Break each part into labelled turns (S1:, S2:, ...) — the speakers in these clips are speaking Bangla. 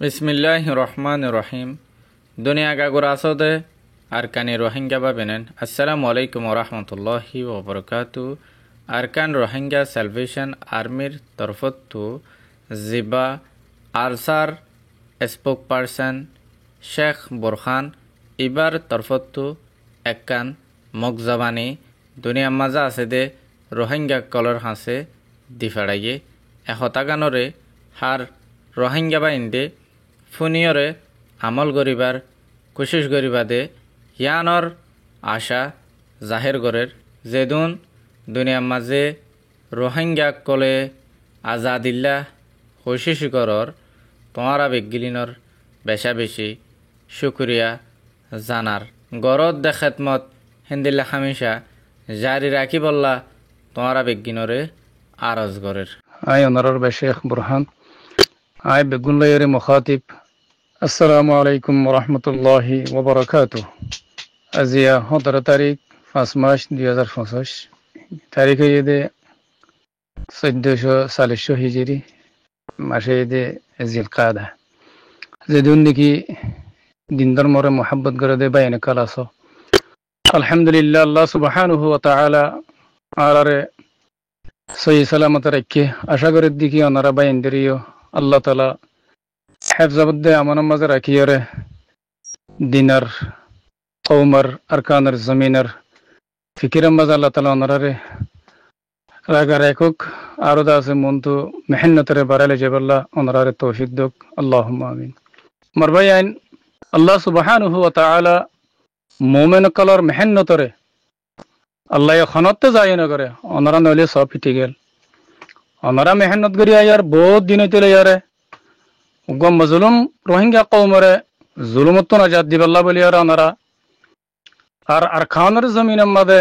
S1: বিসমিল্লাহির রহমানির রহিম। দুনিয়া গাগুর আসদে আরকানি রোহিঙ্গা বাবেনেন। আসসালামু আলাইকুম ওরহমতুল্লাহি ওবরকাতু। আরকান রোহিঙ্গা সালভেশন আর্মির তরফতু জিবা আরসার স্পোক পার্সন শেখ বোরখান ইবার তরফতু একখান মগজাবানি দুনিয়া মাজা আছে দে রোহিঙ্গা কলর হাসে দিফাড়াইয়ে এহতাগানরে হার রোহিঙ্গা বাইন্দে ফুনিয়রে আমল গরিবার কোশিশ গরিবাদে ইয়ানর আশা জাহের গরের যেদুন দুনিয়ার মাঝে রোহিঙ্গা কলে আজাদিল্লা কোশিশ গরর তোমারা বেগিলিনর বেশা বেশি শুক্রিয়া জানার গরদ দেখেতমত হিন্দিল্লা হামেশা জারি রাখি বললা তোমারা বেগিনরে আরজ গরের
S2: আই অনারর শেখ বুরহান আই বেগুনলাইয়ের মুখাতিব আসসালামু আলাইকুম রহমতুল্লাহি ওবরাকাতু। আজিয়া 17 তারিখ 5 মাস 2025 তারিখে ঈদে 1440 হিজরি মাসে ঈদে জিলকাদা যেদিন নাকি দিন ধর্মরে মোহাব্বত করে দে বাইনে কালাস আলহামদুলিল্লাহ আল্লাহ সুবহানাহু ওয়া তাআলা আরারে সহি সালামত রেখে আশা করে দিকে ওনারা বাইন্দিরিও আল্লাহ তাআলা হেফজাবদ্দে আমানের মাঝে রাখিয়রে দিনার কৌমার আরকানের জমিনের ফিকিরের মাঝে আল্লাহ তাআলা ওনারে রাগা রেখুক আরো দা আছে মন্তু মেহনতরে বাড়ালে যাবাল্লাহ ওনারে তৌফিক দুক আল্লাহুম্মা আমিন। মারবাই আইন আল্লাহ সুবহানাহু ওয়া তাআলা মুমিন কলর মেহনতরে আল্লাহ খনতে যায় না করে ওনারা নইলে সব ফিটি গেল ওনারা মেহনত করি আয়ার বহুত দিন হইতে ইয়ারে গম জুলুম রোহিঙ্গা কওমরে জুলুমত নাজাত দিবাল্লাহ বলি আর ওনারা আর আরকানের জমিনের মাঝে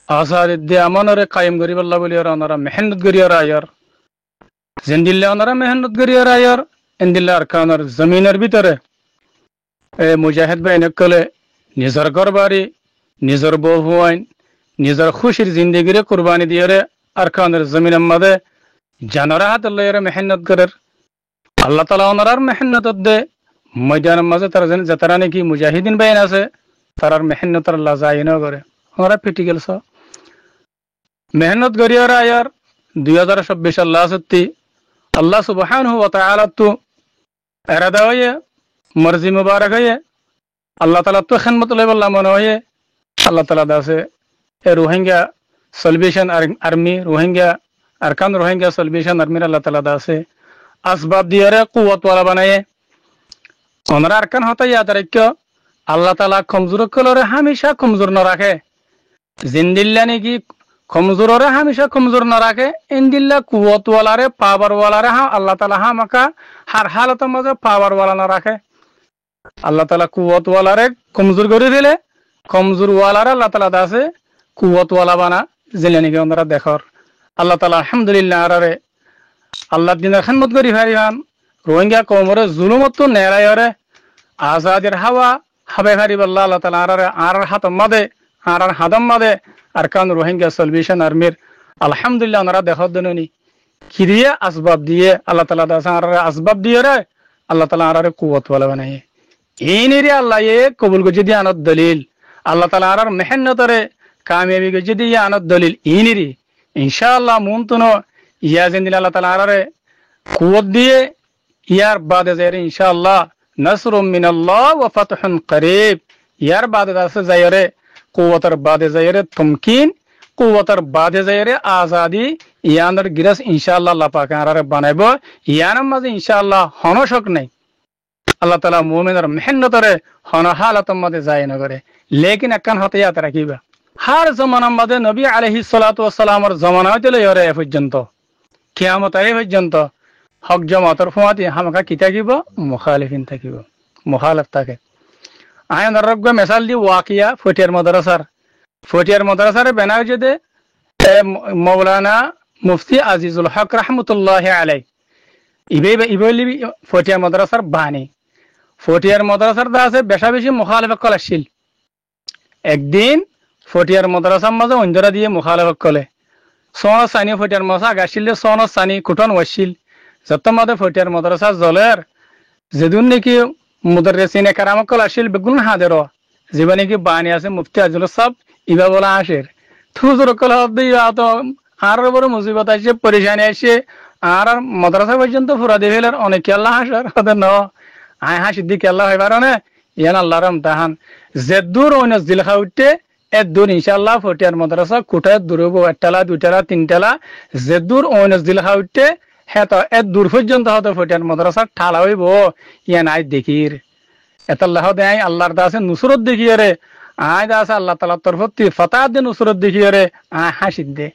S2: আজাদ দে আমানরে কায়েম করিবাল্লাহ বলি আর ওনারা মেহনত করি আর আয়ার জিন্দিল্লা ওনারা মেহনত করি আর আয়ার ইনদিল্লা আরকানের জমিনের ভিতরে মুজাহিদ বাইন কলে নিজের ঘরবাড়ি নিজের বউ হুয়াইন নিজের খুশির জিন্দগিরে কুরবানি দিয়ে আরকানের জমিনের মাঝে জানরা হাত লইরে মেহনত করে আল্লাহ তাআলা ওনার মেহনত দে ময়দানের মাঝে তারা যারা নাকি মুজাহিদিন বাইন আছে তারার মেহনত আল্লাহ যায় না করে ওনারা ফিটি গেল মেহনত করি আর আয়ার 2026 আল্লাহ সত্যি আল্লাহ সুবহানাহু ওয়া তাআলা তো এরাদা হয়ে মর্জি মুবারক হয়ে আল্লাহ তাআলা তো খেদমত লই বললাম মনে হয়ে আল্লাহ তাআলা দাসে রোহিঙ্গা সলভেশন আর্মি রোহিঙ্গা আরকান রোহিঙ্গা সলভেশন আর্মির আল্লাহ তাআলা দাসে আসবাব দিয়ারে কুওয়াত ওয়ালা বানায়ে ওনারা আরকান হতে ইয়াদ রাখো আল্লাহ তাআলা কমজোর কলরে হামেশা কমজোর না রাখে জিন্দিল্লা নাকি কমজোরে হামেশা কমজোর না রাখে ইনদিল্লা কুওয়াত ওয়ালারে পাওয়ার ওয়ালারে আল্লাহ তাআলা হামাকা হার হালতের মাঝে পাওয়ার ওয়ালা না রাখে আল্লাহ তাআলা কুওয়াত ওয়ালারে কমজোর করে দিলে কমজোর ওয়ালারে আল্লাহ তাআলা দাসে কুওয়াত ওয়ালা বানা জিলে নাকি ওনারা দেখর আল্লাহ তাআলা আলহামদুলিল্লাহ আরারে আল্লাহ দিনের খেদমত করি ফারিবান রোহিঙ্গা কওমরে জুলুমত তো নেরায়রে আজাদের হাওয়া হাবে ফারিবাল্লাহ আল্লাহ তাআলা আরারে আর হাতম মাদে আর হাদম মাদে আরকান রোহিঙ্গা সলভেশন আর্মির আলহামদুলিল্লাহ ওনারা দেখর দেননি কি দিয়ে আসবাব দিয়ে আল্লাহ তাআলা দাসে আরারে আসবাব দিয়ে রে আল্লাহ তাআলা আরারে কুওয়াত ওয়ালা বানায়ে এইনিরে আল্লাহ কবুল গজি দিয়ে আনত দলিল আল্লাহ তাআলা আরার মেহনতরে কামিয়াবি গজি দিয়ে আনত দলিল এইনিরে ইনশাআল্লাহ মুনতুনো ইয়া জিন্দিল আল্লাহ তাআলা আরারে কুওয়াত দিয়ে ইয়ার বাদে যায়রে ইনশাআল্লাহ নাসরুম মিনাল্লাহ ওয়া ফাতহুন করিব ইয়ার বাদে আছে যায়রে কুওয়াতের বাদে যায়রে তামকিন কুওয়াতের বাদে যায়রে আজাদি ইয়ানের গিরাস ইনশাআল্লাহ আল্লাহ পাক আরারে বানাইবো ইয়ানের মাঝে ইনশাআল্লাহ হনশক নাই আল্লাহ তাআলা মুমিনের মেহনতরে হন হালাতের মাঝে যায় না করে লেকিন একখান হতে ইয়াদ রাখিবা হার জমানার মাঝে নবী আলাইহিস সালাতু ওয়াস সালামের জমানা হইতে লইরে এ পর্যন্ত কিয়ামত এই পর্যন্ত হক জামাতের ফুয়াতি হামকা কি থাকিব মুখালিফিন থাকিব মুখালিফ থাকে আইন রব্ব মিসাল দি ওয়াকিয়া ফটিয়ার মাদ্রাসার বেনায় যদি মাওলানা মুফতি আজিজুল হক রাহমাতুল্লাহি আলাইহি ইবেলি ফটিয়ার মাদ্রাসার বাণী ফটিয়ার মাদ্রাসার দা আছে বেশা বেশি মুখালিফ কলাশিল একদিন ফটিয়ার মাদ্রাসার মাঝে অঞ্জরা দিয়ে মুখালিফ কলে সোনা সানি ফটিয়ার মাদ্রাসা গাছিল সোনা সানি কুটন ওয়াশিল যত মাদে ফটিয়ার মাদ্রাসা জলের যেদুন নাকি মুদাররিসিনে কারামকল আসিল বেগুন হাদের জীবা নাকি বানি আছে মুফতি আজুল সব ইবা বলা আসের তুজুর কল হদ্দি তো আর বড় মুসিবত আসে পরেশানি আসে আর মাদ্রাসা পর্যন্ত ফুরা দিয়ে ফেলার অনেক আল্লাহ হাসার ওদের ন আয় হাসির দিকে আল্লাহ হয় পারো না ইয়ান আল্লাহর আমতাহান যেদূর অন্য জিল খাউটে এদূর ইনশাআল্লাহ ফটিয়ার মাদ্রাসা কোটায় দূরব একতলা দুইতলা তিনতলা যেদূর অন্য জিল খাউটে হ্যাঁ তো এদূর পর্যন্ত হয়তো ফটিয়ার মাদ্রাসা ঠালা হইব ইয়ান আয় দেখির এতাল্লাহ দেয় আল্লাহর দাসে নুসরত দেখিয়ে রে আয় দাস আল্লাহ তালার তরফতি ফতাহ দে নুসরত দেখিয়ে রে আয় হাসিদ দে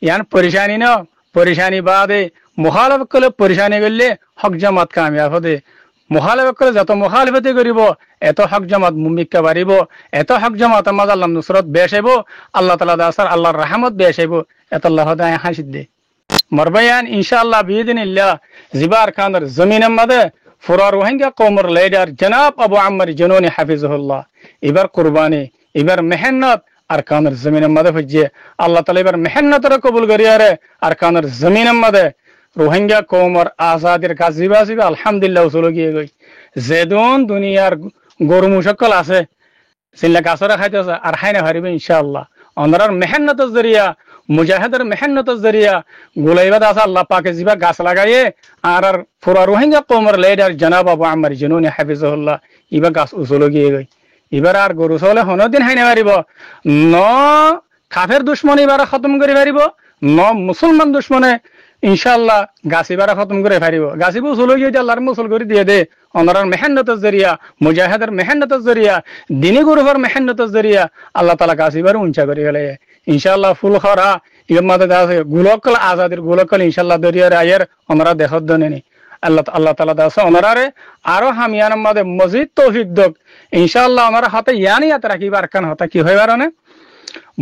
S2: ইয়ান পরেশানি ন পরেশানি বাদে মুখালফ করলে পরেশানি করলে হক জামাত কামিয়াব হবে মুখালফ করলে যত মুখালফতি করিব এত হক জামাত মুমিক্কা বাড়িব এত হক জামাত মাজ আল্লাহ নুসরত বেশ আইব আল্লাহ তালা দাসার আল্লাহর রাহমত বেশ আইব এতাল্লাহ দেয় হাসিদ দে মরবায়ান ইনশাআল্লাহ বিইদিনিল্লাহ জিবার খানের জমিনের মাঝে ফুরা রোহিঙ্গা কওমের লিডার জনাব আবু আম্মার জুনুনি হাফিজুল্লাহ এবার কুরবানি এবার মেহনত আর খানের জমিনের মাঝে হচ্ছে আল্লাহ তাআলা এবার মেহনতরে কবুল করিয়ারে আর খানের জমিনের মাঝে রোহিঙ্গা কওমের আজাদের কাজ জিবা আলহামদুলিল্লাহ উসুল গিয়ে গই যেদুন দুনিয়ার গরু মুশকল আছে সিল্লা গাছরা খাইতেছে আর হাইনা হারিবে ইনশাআল্লাহ অন্যরার মেহনতের জরিয়া মুজাহিদের মেহনতের জরিয়া গুলাইবাদ আছে আল্লাহ পাকে জিবা গাছ লাগাইয়ে আর পুরা রোহিঙ্গা কওমের লিডার জনাব আবু আম্মার জুনুনি হাফিজুল্লাহ ইবা গাছ উসুল গিয়ে গই এবার আর গরু চলে হনদিন হাইনে পারিব ন কাফের দুশ্মন এবার খতম করে পারিব ন মুসলমান দুশ্মনে ইনশাআল্লাহ গাছ এবার খতম করে পারিব গাছিব উসুল গিয়ে আল্লাহর মুসল করে দিয়ে দে অনরার মেহনতের জরিয়া মুজাহিদের মেহনতের জরিয়া দিনী গুরুফর মেহনতের জরিয়া আল্লাহ তাআলা গাছ এবার উঞ্চা করে গেলে ইনশাআল্লাহ ফুল খরা ইমাম মাদে আছে গুলকল আজাদের গুলকল ইনশাআল্লাহ দরিয়ার আয়ের ওনারা দেখত দনেনি আল্লাহ তাআলা দাসে ওনারে আরো হামিয়ান মাদে মজিদ তৌফিক দক ইনশাআল্লাহ ওনারা হাতে ইয়ানিয়াত রাখিবার কান হতা কি হইবার না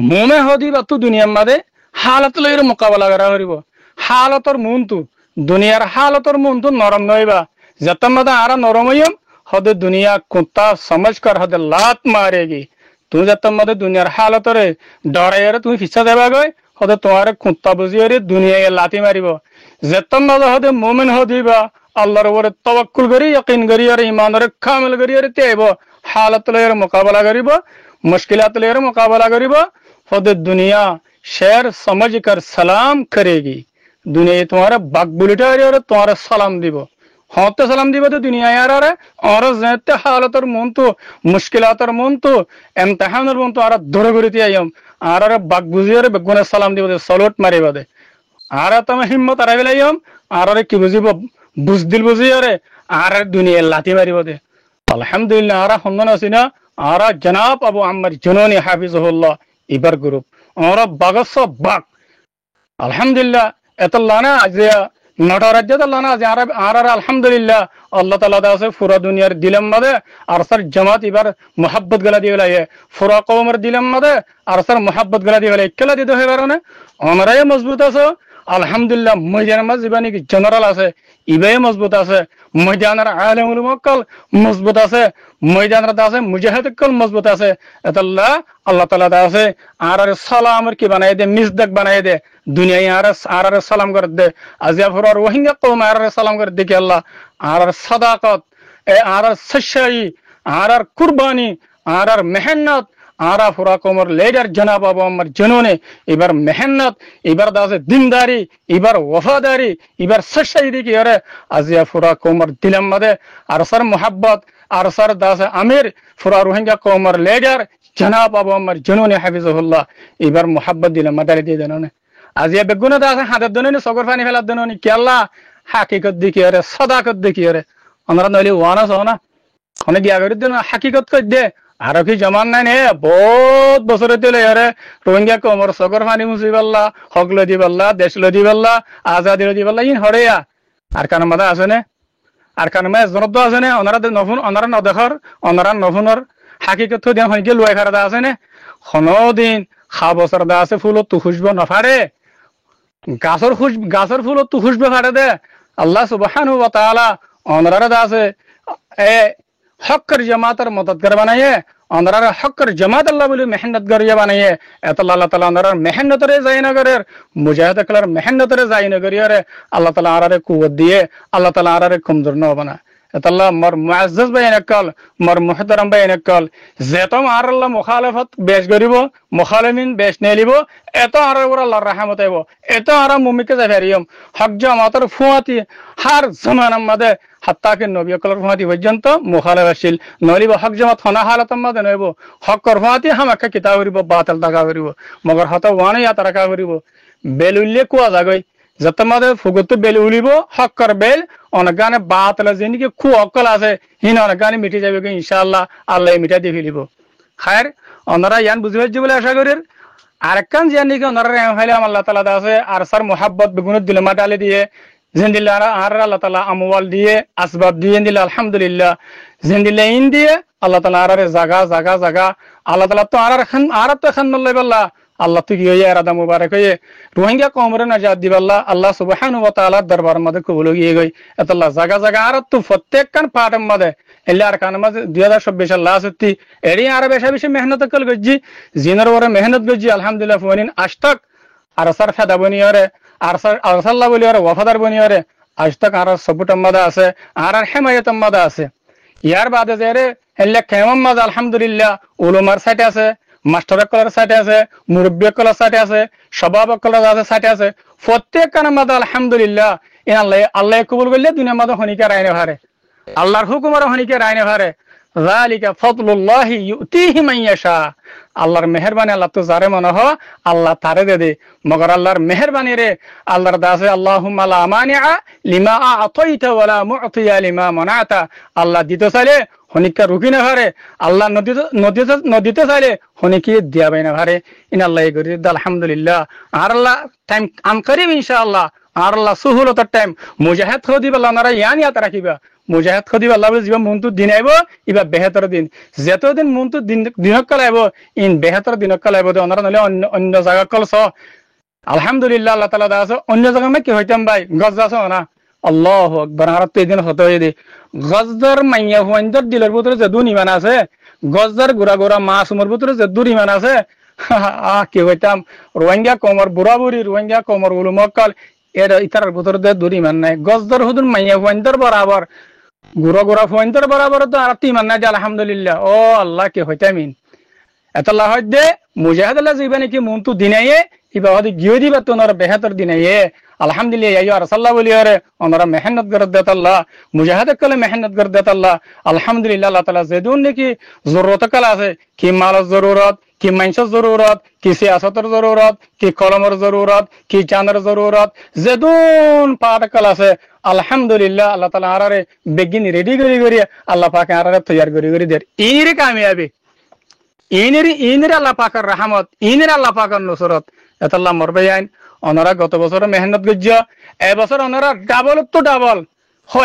S2: মুমে হদি বাতু দুনিয়ার মাদে হালত লইর মোকাবেলা করা হরিব হালতর মুনতু দুনিয়ার হালতর মুনতু নরম নইবা যতম মাদে আরা নরময়ম হদে দুনিয়া কুত্তা সমঝ কর হদে লাত মারেগি তুমি যতম মাদে দুনিয়ার হালতরে ডরাইরে তুমি ফিসা দেবা গয় হদে তোমারে কুত্তা বুঝিয়ে দুনিয়া লাতি মারিব যেতম মাদে হদে মুমিন হদিবা আল্লাহর উপরে তাওয়াক্কুল করি ইয়াকিন করি আর ঈমানের কামিল করি আর তেইব হালত লয়ের মোকাবেলা করিব মুশকিলাত লয়ের মোকাবেলা করিব হদে দুনিয়া শের समझ कर सलाम करेगी दुनिया तुम्हारा बक बुलेटा और तुम्हारा सलाम দিব হতে সালাম দিব তো দুনিয়া আরে আর যেতে হালতর মন তো মুশকিলাতর মন তো ইমতিহানের মন তো আর ধরে ঘুরিতে আইম আর বাক বুঝিয়ে বেগুনে সালাম দিব সলট মারিব দে আর তুমি হিম্মত আর বেলাইম আর কি বুঝিব বুঝদিল বুঝিয়ে আর দুনিয়া লাতি মারিব দে আলহামদুলিল্লাহ আর হন্দন আছিনা আর জনাব আবু আম্মার জুনুনি হাফিজুল্লাহ ইবার গ্রুপ আর বাগস বাক আলহামদুলিল্লাহ এতল্লানা আজিয়া নটা রাজ্যত আল্লাহনা আজি আর আলহামদুলিল্লাহ আল্লাহ তাআলা দাসে পুরা দুনিয়ার দিলাম মাদে আর সর জামাত এবার মোহাব্বত গলা দিয়ে লায়ে পুরা কওমের দিলাম মাদে আর সর মোহাব্বত গলা দিয়ে লায়ে কেলা দিতে হয় পারনে আমরাই মজবুত আছে আলহামদুলিল্লাহ ময়দানের মাঝ জীবানি কি জেনারেল আছে ইবে মজবুত আছে ময়দানের আলেমুল মুকাল মজবুত আছে ময়দানের দাসে মুজাহিদ কল মজবুত আছে এতল্লাহ আল্লাহ তাআলা দাসে আর সালামের কি বানাই দে মিজদাক বানাই দে দুনিয়ায় আর সালাম করে দে আজিয়া পুরা রোহিঙ্গা কওম আর সালাম করে দে কি আল্লাহ আর সাদাকত আর সচ্চাই আর কুরবানি আর মেহনত আর পুরা কওমের লিডার জনাব আবু আম্মার জুনুনি এবার মেহনত এবার দাসে দিনদারি এবার ওয়াফাদারি এবার সচ্চাই দি কি আরে আজিয়া পুরা কওমের দিলাম মাদে আর সর মোহাব্বত আর সর দাসে আমির পুরা রোহিঙ্গা কওমের লিডার জনাব আবু আম্মার জুনুনি হাফিজুল্লাহ এবার মোহাব্বত দিলাম মাদারি দিয়ে দেন আজিয়া বেগুনা দাসে হাতের দননি সগর পানি ফেলার দননি কি আল্লাহ হাকিকত দেখি আরে সাদাকত দেখি আরে আমরা নইলে ওয়ানা সনা অনেক গিয়া করে দেন হাকিকত কই দে আর কি জমান নাই নে বহুত বছর দিলে আরে রোহিঙ্গা কওমের সগর পানি মুসিবাল্লাহ হকল দিবাল্লাহ দেশল দিবাল্লাহ আজাদি দিবাল্লাহ ইন হরেয়া আর কান মাদা আছে নে আর কান মে জনদ আছে নে ওনারা নফুন ওনারা নদেখর ওনারা নফুনর হাকিকত তো দেন হইকে লয় খারাদা আছে নে খনদিন খা বছর দা আছে ফুল তো খুশবো নফারে গাছর ফুল তো খুশবো ফাড়ে দে আল্লাহ সুবহানাহু ওয়া তাআলা ওনারা দাসে এ হক্কর জামাতের মদদগার বানাইয়ে ওনারা হক্কর জামাত আল্লাহ বলে মেহনত করিয়া বানাইয়ে এত আল্লাহ তাআলা ওনারা মেহনতরে যাই না করে মুজাহিদ কলার মেহনতরে যাই না করিয়া রে আল্লাহ তাআলা আরারে কুওয়াত দিয়ে আল্লাহ তাআলা আরারে কমজোর না বানা এতাল্লাহ মর মুআজ্জাজ বাইনাকাল মর মুহতারাম বাইনাকাল যেতম আর আল্লাহ মুখালাফত বেশ করিব মুখালিমিন বেশ নেলিব এত আর উপর আল্লাহর রহমত আইব এত আর মুমিকে যাইরিয়ম হক জামাতের ফুয়াতি হার জামানার মধ্যে হাত্তাকে নবী কলর ফুয়াতি পর্যন্ত মুখালাফাশীল নলিব হক জামাত হনা হালাতের মধ্যে নইব হক কর ফুয়াতি হামাকা কিতাব করিব বাতিল দাগা করিব মগর হত ওয়ানে ইয়া তারাকা করিব বেলুল্লে কুয়া জাগই যত মাদে ফুগত বেল উলিব হক্কর বেল অনেকগানে বাতলা যেনিকে খু অকল আছে হিন অনেকগানে মিটে যাবে কি ইনশাআল্লাহ আল্লাহ মিটা দিয়ে ফেলিব খায়ের ওনারা ইয়ান বুঝি পাইছে বলে আশা করি আরেকখান জিয়ান নাকি ওনারা রেম ফাইলাম আল্লাহ তাআলা আছে আর সার মোহাব্বত বেগুনের দিলে মাটালে দিয়ে জিন্দিল্লাহ আর আল্লাহ তাআলা আমওয়াল দিয়ে আসবাব দিয়ে দিলে আলহামদুলিল্লাহ জিন্দিল্লাহ ইন দিয়ে আল্লাহ তাআলা আর জায়গা জায়গা জায়গা আল্লাহ তাআলা তো আর তো খান আল্লাহ আল্লাহ তুই গিয়ে এরাদা মুবারক হয়ে রোহিঙ্গা কমরে নাজাত দিবাল্লাহ আল্লাহ সুবহানাহু ওয়া তাআলা দরবার মধ্যে কবুল গিয়ে গই এতল্লাহ জায়গা জায়গা আর তো প্রত্যেক কান পাটের মধ্যে এলার কান মধ্যে 2026 আল্লাহ সত্যি এরি আর বেশি বেশি মেহনত কল গজি জিনর ওরে মেহনত গজি আলহামদুলিল্লাহ ফোনিন আজতক আর সার ফাদা বনিয়রে আর আল্লাহ বলিয়রে ওয়াফাদার বনিয়রে আজতক আর সবুটার মধ্যে আছে আর হিমায়াতের মধ্যে আছে ইয়ার বাদে যে এল্লা কেমন মধ্যে আলহামদুলিল্লাহ উলুমার সাইটে আছে মাস্টার কলার সাইটে আছে মুরব্বী কলার সাইটে আছে সবাব কলার আছে সাইটে আছে প্রত্যেক কানের মধ্যে আলহামদুলিল্লাহ ইন আল্লাহ কবুল করলে দুনিয়ার মধ্যে হনিকে রাইনে ভারে আল্লাহর হুকুমের হনিকে রাইনে ভারে যালিকা ফাদলুল্লাহি ইউতিহি মান ইয়াশা আল্লাহর মেহেরবানি আল্লাহ তো যারে মনে হয় আল্লাহ তারে দে মগর আল্লাহর মেহেরবানি রে আল্লাহর দাসে আল্লাহুম্মা লা মানিআ লিমা আতাইতা ওয়ালা মু'তিয়া লিমা মানাতা আল্লাহ দিতে চাইলে হনিকা রুকি না ভারে আল্লাহ নদীতে চাইলে হনিকি দিয়া বাইনা ভারে ইন আল্লাহ করি আলহামদুলিল্লাহ আর আল্লাহ টাইম আন করিম ইনশাআল্লাহ আর আল্লাহ সুহুলতার টাইম মুজাহিদ খদি বলা নারা ইয়ান ইয়াত রাখিবা মুজাহিদ খদি আল্লাহ বলে যিবা মনটো দিন আইব ইবা বেহতর দিন যতদিন মনটো দিনক কাল আইব ইন বেহতর দিনক কাল আইব ওনারা নলে অন্য জায়গা কলছ আলহামদুলিল্লাহ আল্লাহ তাআলা দাস অন্য জায়গা মে কি হইতাম ভাই গজ দাস না আল্লাহু আকবার আর তো এদিন হতো এদি গজদার মাইয়া হুয়াইন্দর দিলের ভিতরে যে দুন ইমান আছে গজদার গুড়া গুড়া মাসুমের ভিতরে যে দুর ইমান আছে কি হইতাম রোহিঙ্গা কমর বুড়া বুড়ি রোহিঙ্গা কমর উলুমক্কাল এর ইতার ভিতরে যে দুর ইমান নাই গজদার হুদুর মাইয়া হুয়াইন্দর বরাবর গুড়া গুড়া হুয়াইন্দর বরাবর তো আর ইমান নাই আলহামদুলিল্লাহ ও আল্লাহ কি হইতামিন এতলা হইদে মুজাহিদ আল্লাহ জিবা নাকি মনটো দিনাইয়ে ইবা হদি গিয়ে দিবা তো ওনারা বেহতর দিনাইয়ে আলহামদুলিল্লাহ ইয়া রাসূলুল্লাহ বলিয়ারে ওনারা মেহনত করে দেত আল্লাহ মুজাহিদ কলে মেহনত করে দেত আল্লাহ আলহামদুলিল্লাহ আল্লাহ তাআলা যেদুন নাকি জরুরত কলা আছে কি মালের জরুরত কি মাইনসের জরুরত কি সিয়াসতের জরুরত কি কলমের জরুরত কি জানের জরুরত যেদুন পাঠ কলা আছে আলহামদুলিল্লাহ আল্লাহ তাআলা আরারে বেগিন রেডি করি আল্লাহ পাক আরারে তৈয়ার করি দের ইনিরে কামিয়াবি ইনিরে আল্লাহ পাকের রহমত ইনিরে আল্লাহ পাকের নুসরত এতাল্লাহ মরবেয়াইন ওনারা গত বছর মেহনত গজ্জ এবছর ওনারা ডাবল তো ডাবল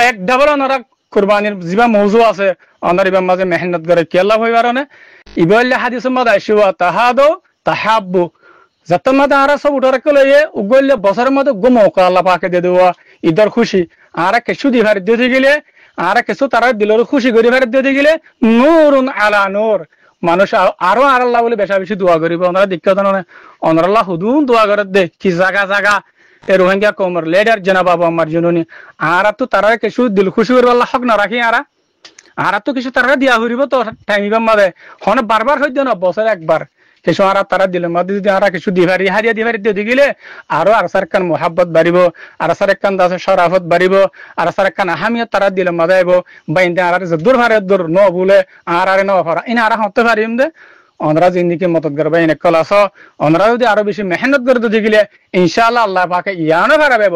S2: এক ডাবল ওনারা কুরবানির যিবা মৌজু আছে ওনার ইবার মাঝে মেহনত করে কি আল্লাহ হইবার না ইবাল্লা হাদিস মাদ আইসুয়া তাহাদু তাহাব্বু যত মাদে আরা সব উঠার কলে উগল্লে বছরের মধ্যে গুমক আল্লাহ পাকে দিয়ে দেওয়া ঈদের খুশি আরা কিছু দিবার দিয়ে গেলে আরা কিছু তারা দিলের খুশি করে দিয়ে গেলে নূরুন আলা নূর মানুষ আরো আর আল্লাহ বলে বেশা বেশি দোয়া করিব ওনারা দীক্ষা জানো না ওনার আল্লাহ হুদুন দোয়া করে দে কি জায়গা জায়গা এ রোহিঙ্গা কমর লেডার জনা বাবু আমার জননী আর তো তারা কিছু দিল খুশি করবে আল্লাহ হক না রাখি আর তো কিছু তারা দিয়া হইব তো টাইমিবার মাঝে হন বারবার হইতে না বছর একবার কিছু আর তারা দিলে মাঝে যদি আর কিছু দিভারি হারিয়া দিভারি দিয়ে গেলে আরো আর সারকান মোহাব্বত বাড়িব আর সারেকান দাসে শরাফত বাড়িব আর সারেকান আহামিয়ত তারা দিলে মাঝে আইব বাইন্দে আর দূর ভারে দূর ন বলে আর ন ভরা ইন আর হতে পারিম দে ওনারা জিন্দিকে মদত করবে এনে কলাস ওনারা যদি আরো বেশি মেহনত করে দিয়ে গেলে ইনশাআল্লাহ আল্লাহ পাকে ইয়ানো ভাড়াবে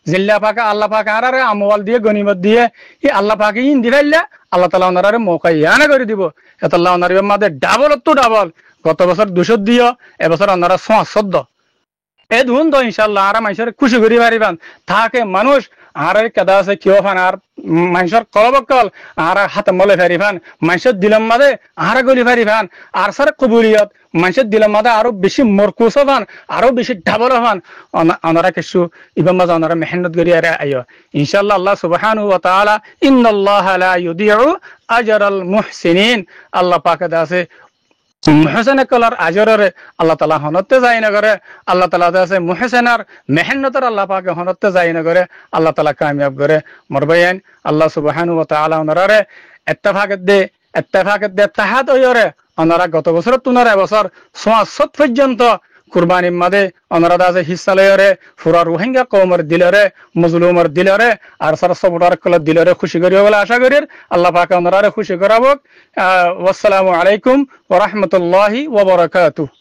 S2: জিল্লা পাকে আল্লাহ পাকে আর আমওয়াল দিয়ে গনিমত দিয়ে ই আল্লাহ পাকে ইন দিলাইলা আল্লাহ তাআলা ওনারা মৌকা ইয়ানা করে দিব এতাল্লাহ ওনার মাঝে ডাবল তো ডাবল গত বছর 200 দিও এবছর ওনারা 114 এ ধুন তো ইনশাআল্লাহ আর মানুষের খুশি করি পারিবান থাকে মানুষ আর কেদা আছে কিও ফান আর মানুষের কলবকল আর হাতে মলে ফারিফান মানুষের দিলম মাঝে আর গলি ফারিফান আর সার কবুলিয়ত মানুষের দিলম মাঝে আরো বেশি মরকুস হন আরো বেশি ডাবল হন ওনারা কিছু ইবাম মাঝে ওনারা মেহনত করি আর আইও ইনশাআল্লাহ আল্লাহ সুবহানাহু ওয়া তাআলা ইন্নাল্লাহা লা ইউদিউ আজরাল মুহসিনিন আল্লাহ পাক আছে মুহসেনে কলার আজরে আল্লাহ তালা হনতে যাই না করে আল্লাহ তালা আছে মুহসেনার মেহনতর আল্লাহ পাকে হনতে যাই না করে আল্লাহ তালা কামিয়াব করে মরবাইন আল্লাহ সুবহানাহু ওয়া তাআলা ওনারে ইত্তেফাকের দে তাহাত ওয়রে ওনারা গত বছর তুনার এবছর ৬০ পর্যন্ত কুরবানি মাদে ওনারা আছে হিস্সা লয়রে ফুরা রোহিঙ্গা কওমের দিলরে মজলুমের দিলরে আর সরসবুরার কল দিলরে খুশি করিও বলে আশা করি আল্লাহ পাক ওনারা খুশি করাবো। ওয়াসসালামু আলাইকুম ওয়া রাহমাতুল্লাহি ওয়া বারাকাতুহু।